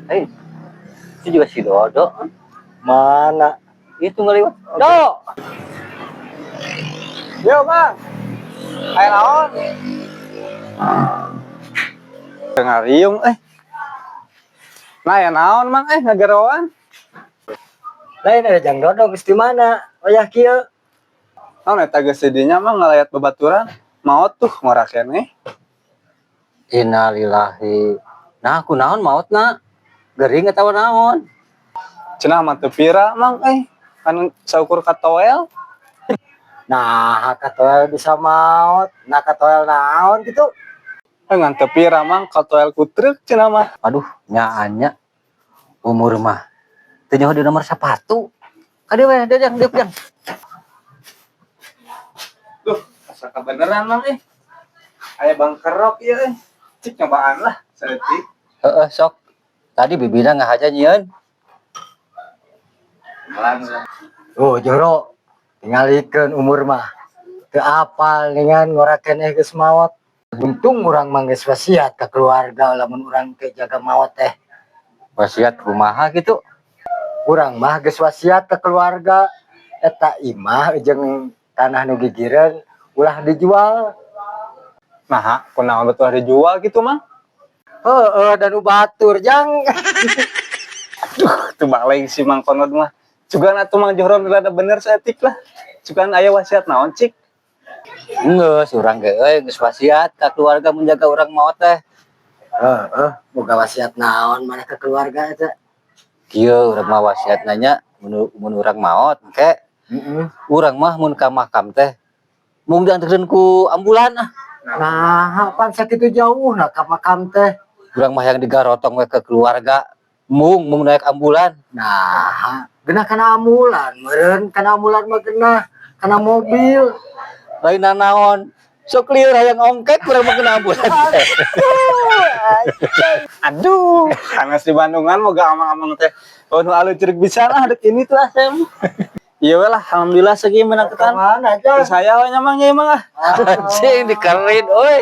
Eh, itu juga si Dodo. Mana? Itu ngeliwat. Do! Yo, Bang. Ayo naon? Ngariung Nah, ya naon, Mang ngageroan. Lain ada Jang Dodo geus di mana? Oh ya kieu. Naon eta geus didinya mah ngalayat babaturan. Maot tuh ngorakeun Innalillahi. Nah, aku naon mautna? Gering atawa naon? Cenah mah teu pira, Mang kan saukur katoel. Nah, katoel bisa maut. Nah, katoel naon gitu. Ngan teu pira, Mang, katoel kutruk cenah mah. Aduh, nyaanya. Umur mah. Teu nyaho di nomor sepatu. Kade we, Jang. Duh, asa kebeneran, Mang Aya Bang Kerok ieu Cik nyobaan lah saeutik. Heeh, sok. Tadi bibina ngahaja nyieun. Oh, Joro. Tingalikeun umur mah. Teu apal dengan ngorakeun geus maot. Untung urang mah geus wasiat ka keluarga lamun urang teh jaga maot teh. Wasiat kumaha gitu. Urang mah geus wasiat ka keluarga eta imah jeung tanah nu gigireun ulah dijual. Nah, kunaon betul dijual gitu, Mang? Heeh, dan batur Jang. Duh, teu baleng si Mang Konod mah. Cugan atuh Mang Johron rada bener saeutik lah. Cugan aya wasiat naon, Cik? Geus urang ge geus wasiat ka keluarga menjaga urang maot teh. Heeh, boga wasiat naon maneh ka keluarga eta. Kieu urang mah wasiat nanya mun urang maot engke. Urang mah mun ka makam teh mung dianterkeun ku ambulan ah. Nah, pan sakitu jauh nah ka makam teh. Urang mah yang digarotong we ke keluarga mung naik ambulan. Nah, genah kana ambulan, meureun kana ambulan mah genah kana mobil. Lain naon. Sok lieur hayang ongkek urang mah kena ambulan. Aduh, karena di Bandungan moga amang-amang teh. Oh, nu alu cerik bisa lah dek ini tuh asem. Iya lah, alhamdulillah segi menang ketan. Mana aja? Saya we nyamang nya emang Anjing dikerin euy.